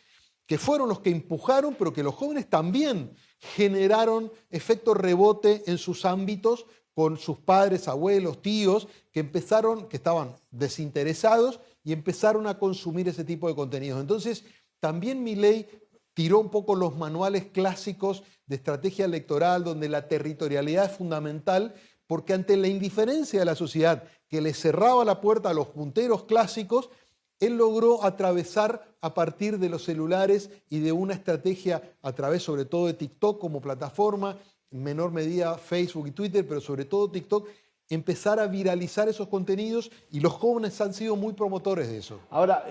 que fueron los que empujaron, pero que los jóvenes también generaron efecto rebote en sus ámbitos con sus padres, abuelos, tíos, que estaban desinteresados y empezaron a consumir ese tipo de contenidos. Entonces, también Milei tiró un poco los manuales clásicos de estrategia electoral, donde la territorialidad es fundamental, porque ante la indiferencia de la sociedad que le cerraba la puerta a los punteros clásicos, él logró atravesar a partir de los celulares y de una estrategia a través sobre todo de TikTok como plataforma, en menor medida Facebook y Twitter, pero sobre todo TikTok, empezar a viralizar esos contenidos, y los jóvenes han sido muy promotores de eso. Ahora,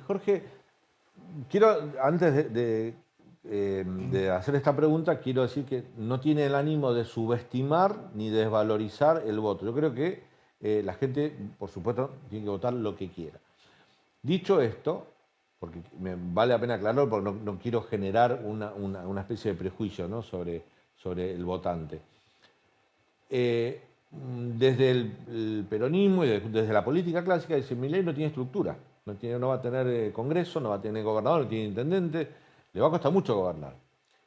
Jorge, quiero, antes de hacer esta pregunta, quiero decir que no tiene el ánimo de subestimar ni desvalorizar el voto. Yo creo que la gente, por supuesto, tiene que votar lo que quiera. Dicho esto, porque me vale la pena aclararlo, porque no quiero generar una especie de prejuicio, ¿no?, sobre el votante. Desde el peronismo y desde la política clásica, dice: Milei no tiene estructura, no va a tener congreso, no va a tener gobernador, no tiene intendente, le va a costar mucho gobernar.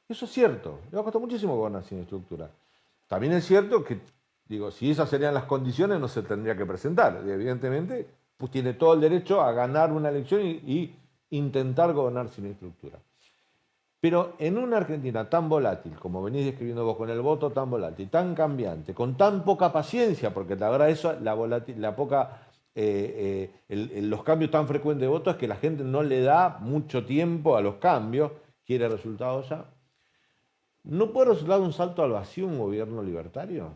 Eso es cierto, le va a costar muchísimo gobernar sin estructura. También es cierto que, digo, si esas serían las condiciones, no se tendría que presentar. Y evidentemente, pues tiene todo el derecho a ganar una elección y intentar gobernar sin estructura. Pero en una Argentina tan volátil, como venís describiendo vos, con el voto tan volátil, tan cambiante, con tan poca paciencia, porque la verdad eso, los cambios tan frecuentes de voto es que la gente no le da mucho tiempo a los cambios, quiere resultados ya. ¿No puede resultar un salto al vacío un gobierno libertario?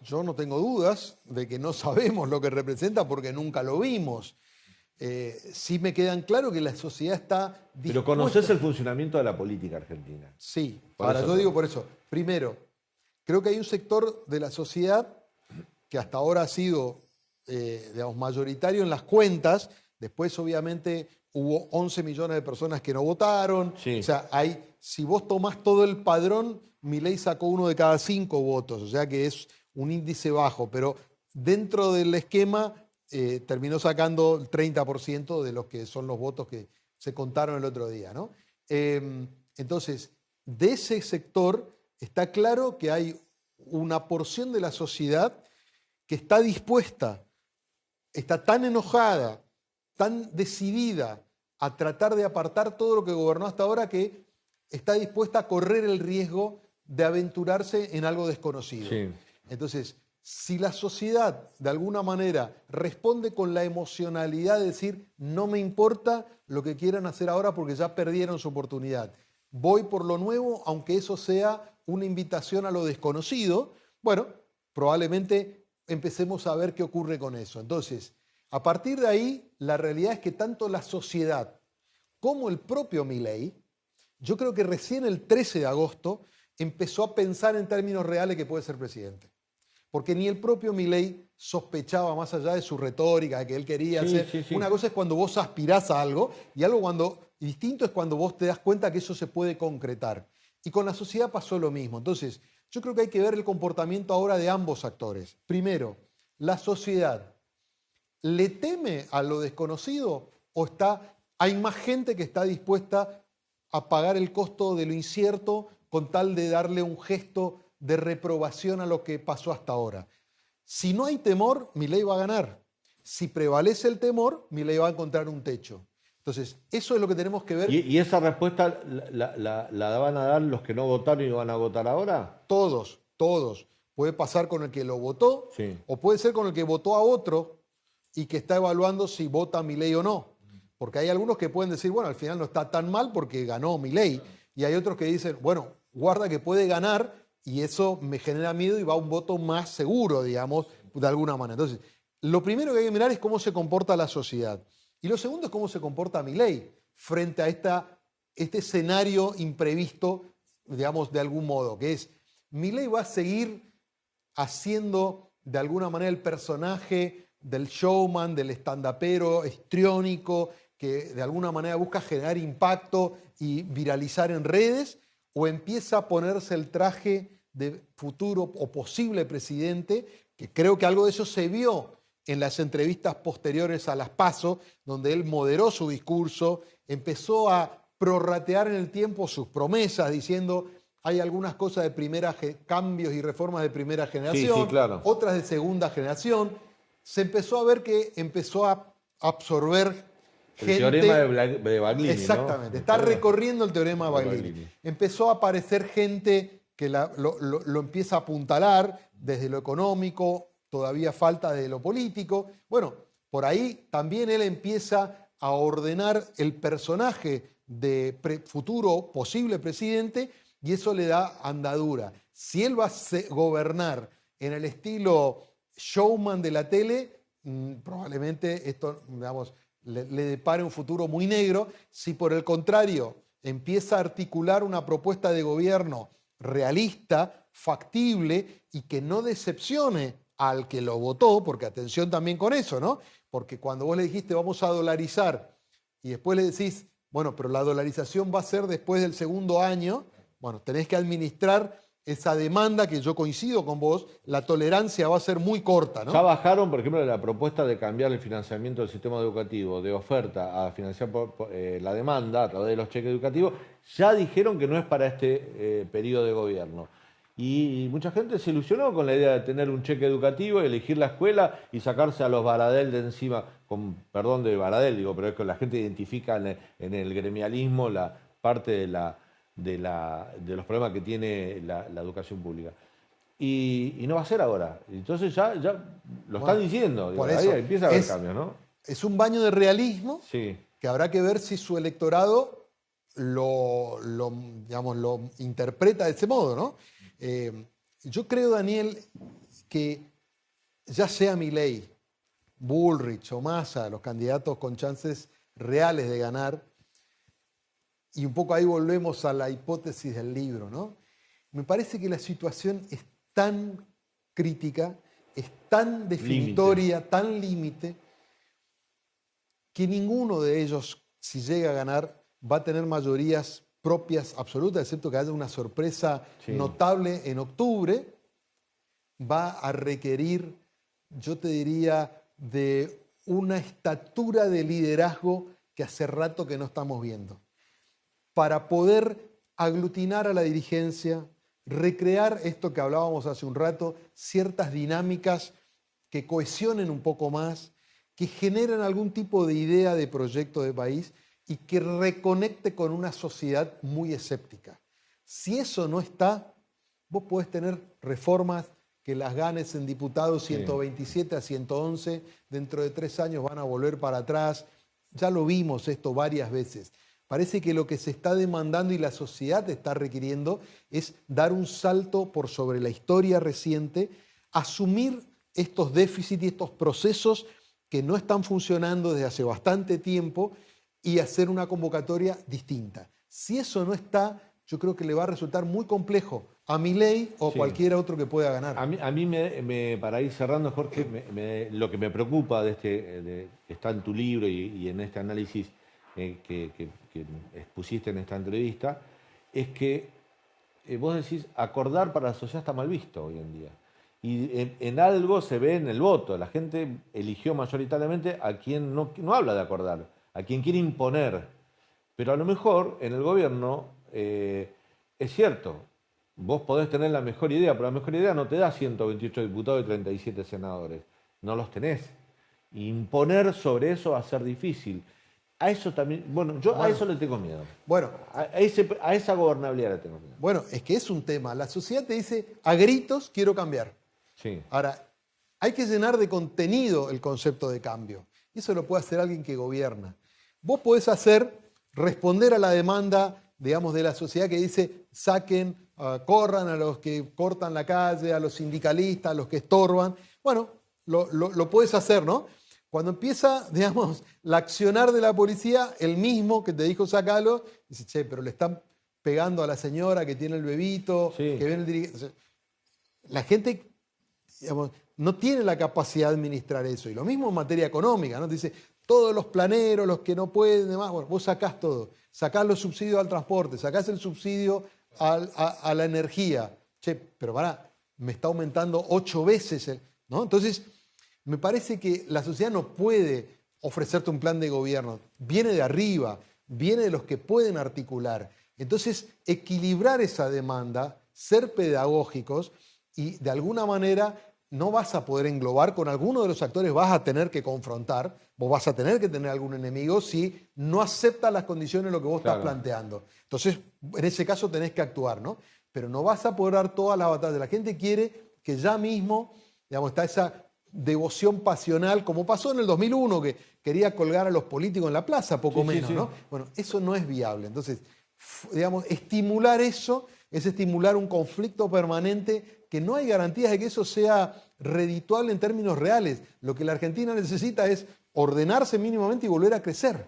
Yo no tengo dudas de que no sabemos lo que representa porque nunca lo vimos. Sí me quedan claro que la sociedad está dispuesta. Pero conoces el funcionamiento de la política argentina. Sí, ahora yo digo por eso. Primero, creo que hay un sector de la sociedad que hasta ahora ha sido, digamos, mayoritario en las cuentas. Después, obviamente, hubo 11 millones de personas que no votaron. Sí. O sea, si vos tomás todo el padrón, Milei sacó 1 de cada 5 votos. O sea que es un índice bajo, pero dentro del esquema terminó sacando el 30% de los que son los votos que se contaron el otro día, ¿no? Entonces, de ese sector está claro que hay una porción de la sociedad que está dispuesta, está tan enojada, tan decidida a tratar de apartar todo lo que gobernó hasta ahora, que está dispuesta a correr el riesgo de aventurarse en algo desconocido. Sí. Entonces, si la sociedad de alguna manera responde con la emocionalidad de decir: no me importa lo que quieran hacer ahora porque ya perdieron su oportunidad, voy por lo nuevo, aunque eso sea una invitación a lo desconocido, bueno, probablemente empecemos a ver qué ocurre con eso. Entonces, a partir de ahí, la realidad es que tanto la sociedad como el propio Milei, yo creo que recién el 13 de agosto empezó a pensar en términos reales que puede ser presidente. Porque ni el propio Milei sospechaba, más allá de su retórica, de que él quería hacer. Sí. Una cosa es cuando vos aspirás a algo, y distinto es cuando vos te das cuenta que eso se puede concretar. Y con la sociedad pasó lo mismo. Entonces, yo creo que hay que ver el comportamiento ahora de ambos actores. Primero, la sociedad, ¿le teme a lo desconocido o hay más gente que está dispuesta a pagar el costo de lo incierto con tal de darle un gesto de reprobación a lo que pasó hasta ahora? Si no hay temor, Milei va a ganar. Si prevalece el temor, Milei va a encontrar un techo. Entonces, eso es lo que tenemos que ver. ¿Y esa respuesta la van a dar los que no votaron y van a votar ahora? Todos. Puede pasar con el que lo votó, Sí. o puede ser con el que votó a otro y que está evaluando si vota a Milei o no. Porque hay algunos que pueden decir, bueno, al final no está tan mal porque ganó Milei. Y hay otros que dicen, bueno, guarda que puede ganar y eso me genera miedo y va a un voto más seguro, digamos, de alguna manera. Entonces, lo primero que hay que mirar es cómo se comporta la sociedad. Y lo segundo es cómo se comporta Milei frente a este escenario imprevisto, digamos, de algún modo, que es, Milei va a seguir haciendo de alguna manera el personaje del showman, del estandapero histriónico, que de alguna manera busca generar impacto y viralizar en redes, o empieza a ponerse el traje de futuro o posible presidente, que creo que algo de eso se vio en las entrevistas posteriores a las PASO, donde él moderó su discurso, empezó a prorratear en el tiempo sus promesas, diciendo hay algunas cosas de cambios y reformas de primera generación, Sí, claro. otras de segunda generación. Se empezó a ver que empezó a absorber El gente. teorema de Baglini, Exactamente, ¿no? está recorriendo el teorema de Baglini. Baglini. Empezó a aparecer gente que lo empieza a apuntalar desde lo económico, todavía falta de lo político. Bueno, por ahí también él empieza a ordenar el personaje de futuro posible presidente y eso le da andadura. Si él va a gobernar en el estilo showman de la tele, probablemente esto, digamos, le depare un futuro muy negro. Si por el contrario empieza a articular una propuesta de gobierno realista, factible y que no decepcione al que lo votó, porque atención también con eso, ¿no? Porque cuando vos le dijiste vamos a dolarizar y después le decís, bueno, pero la dolarización va a ser después del segundo año, bueno, tenés que administrar esa demanda que yo coincido con vos, la tolerancia va a ser muy corta, ¿no? Ya bajaron, por ejemplo, la propuesta de cambiar el financiamiento del sistema educativo de oferta a financiar la demanda a través de los cheques educativos. Ya dijeron que no es para este periodo de gobierno. Y mucha gente se ilusionó con la idea de tener un cheque educativo, elegir la escuela y sacarse a los Baradel de encima, con perdón de Baradel, digo, pero es que la gente identifica en el gremialismo la parte de los problemas que tiene la educación pública. Y no va a ser ahora. Entonces ya lo están diciendo. Digo, Por ahí eso, empieza a haber cambios, ¿no? es un baño de realismo Sí. que habrá que ver si su electorado digamos, lo interpreta de ese modo, ¿no? Yo creo, Daniel, que ya sea Milei, Bullrich o Massa, los candidatos con chances reales de ganar, y un poco ahí volvemos a la hipótesis del libro, ¿no? Me parece que la situación es tan crítica, es tan definitoria, tan límite, que ninguno de ellos, si llega a ganar, va a tener mayorías propias absolutas, excepto que haya una sorpresa notable en octubre. Va a requerir, yo te diría, de una estatura de liderazgo que hace rato que no estamos viendo, para poder aglutinar a la dirigencia, recrear esto que hablábamos hace un rato, ciertas dinámicas que cohesionen un poco más, que generen algún tipo de idea de proyecto de país y que reconecte con una sociedad muy escéptica. Si eso no está, vos podés tener reformas que las ganes en diputados 127 a 111, dentro de 3 años van a volver para atrás. Ya lo vimos esto varias veces. Parece que lo que se está demandando y la sociedad está requiriendo es dar un salto por sobre la historia reciente, asumir estos déficits y estos procesos que no están funcionando desde hace bastante tiempo y hacer una convocatoria distinta. Si eso no está, yo creo que le va a resultar muy complejo a Milei o cualquier otro que pueda ganar. A mí para ir cerrando, Jorge, lo que me preocupa que está en tu libro y en este análisis que expusiste en esta entrevista, es que vos decís, acordar para la sociedad está mal visto hoy en día. Y en algo se ve en el voto. La gente eligió mayoritariamente a quien no habla de acordar, a quien quiere imponer. Pero a lo mejor en el gobierno es cierto, vos podés tener la mejor idea, pero la mejor idea no te da 128 diputados y 37 senadores. No los tenés. Imponer sobre eso va a ser difícil. A eso también, a eso le tengo miedo. Bueno, a esa gobernabilidad le tengo miedo. Bueno, es que es un tema. La sociedad te dice, a gritos quiero cambiar. Sí. Ahora, hay que llenar de contenido el concepto de cambio. Y eso lo puede hacer alguien que gobierna. vos podés responder a la demanda, digamos, de la sociedad que dice saquen, corran a los que cortan la calle, a los sindicalistas, a los que estorban. Bueno, lo podés hacer, ¿no? Cuando empieza, digamos, la accionar de la policía, el mismo que te dijo sacalo, dice, che, pero le están pegando a la señora que tiene el bebito, sí, que viene el dirigente. La gente, digamos, no tiene la capacidad de administrar eso. Y lo mismo en materia económica, ¿no? Te dice, todos los planeros, los que no pueden, demás, bueno, vos sacás todo. Sacás los subsidios al transporte, sacás el subsidio a la energía. Che, pero pará, me está aumentando 8 veces, ¿no? Entonces, me parece que la sociedad no puede ofrecerte un plan de gobierno. Viene de arriba, viene de los que pueden articular. Entonces, equilibrar esa demanda, ser pedagógicos y de alguna manera no vas a poder englobar con alguno de los actores, vas a tener que confrontar, vos vas a tener que tener algún enemigo si no aceptas las condiciones de lo que vos estás planteando. Entonces, en ese caso tenés que actuar, ¿no? Pero no vas a poder dar todas las batallas. La gente quiere que ya mismo, digamos, está esa devoción pasional, como pasó en el 2001, que quería colgar a los políticos en la plaza, poco menos, ¿no? Bueno, eso no es viable. Entonces, digamos, estimular eso es estimular un conflicto permanente que no hay garantías de que eso sea redituable en términos reales. Lo que la Argentina necesita es ordenarse mínimamente y volver a crecer.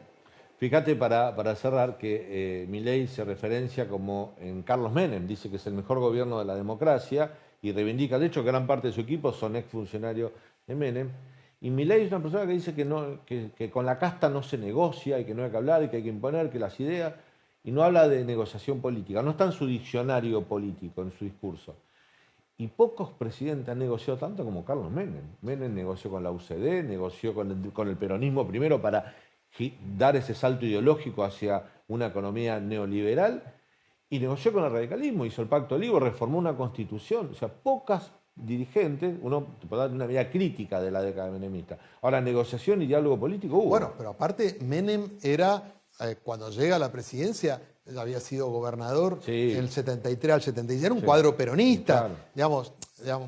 Fíjate, para cerrar, que Milei se referencia como en Carlos Menem, dice que es el mejor gobierno de la democracia y reivindica, de hecho, gran parte de su equipo son exfuncionarios de Menem. Y Milei es una persona que dice que con la casta no se negocia y que no hay que hablar y que hay que imponer, que las ideas... Y no habla de negociación política, no está en su diccionario político, en su discurso. Y pocos presidentes han negociado tanto como Carlos Menem. Menem negoció con la UCD, negoció con el peronismo primero para dar ese salto ideológico hacia una economía neoliberal y negoció con el radicalismo, hizo el Pacto Olivo, reformó una constitución. O sea, pocas dirigentes, uno puede dar una mirada crítica de la década menemista. Ahora, negociación y diálogo político hubo. Bueno, pero aparte Menem era... cuando llega a la presidencia, había sido gobernador del 73 al 76, era un cuadro peronista, claro. digamos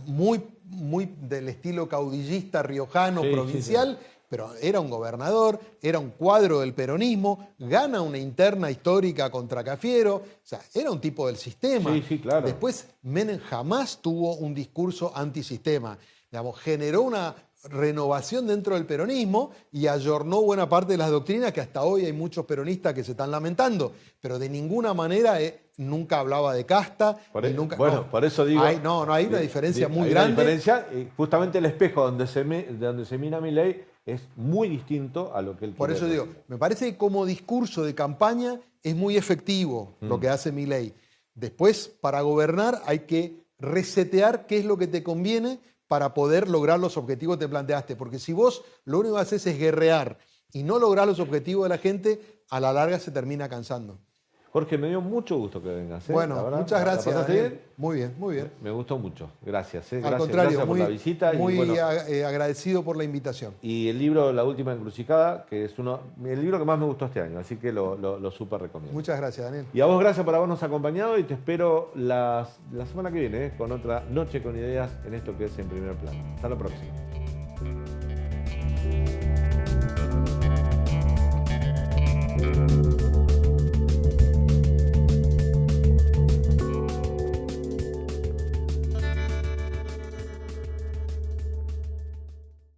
muy del estilo caudillista, riojano, provincial, pero era un gobernador, era un cuadro del peronismo, gana una interna histórica contra Cafiero, o sea, era un tipo del sistema. Claro. Después Menem jamás tuvo un discurso antisistema, digamos, generó una renovación dentro del peronismo y ayornó buena parte de las doctrinas que hasta hoy hay muchos peronistas que se están lamentando, pero de ninguna manera nunca hablaba de casta. Nunca, por eso digo... Hay una diferencia muy grande. Una diferencia, justamente el espejo donde se mira Milei es muy distinto a lo que él quiere. Por eso digo, me parece que como discurso de campaña es muy efectivo lo que hace Milei. Después, para gobernar hay que resetear qué es lo que te conviene para poder lograr los objetivos que te planteaste. Porque si vos lo único que haces es guerrear y no lograr los objetivos de la gente, a la larga se termina cansando. Jorge, me dio mucho gusto que vengas. Bueno, verdad, muchas gracias, Daniel. Bien? Muy bien, muy bien. Me gustó mucho. Gracias. Al contrario, gracias por la visita. Muy agradecido por la invitación. Y el libro La Última Encrucijada, que es el libro que más me gustó este año, así que lo súper recomiendo. Muchas gracias, Daniel. Y a vos gracias por habernos acompañado y te espero la semana que viene con otra Noche con Ideas en esto que es En Primer Plano. Hasta la próxima.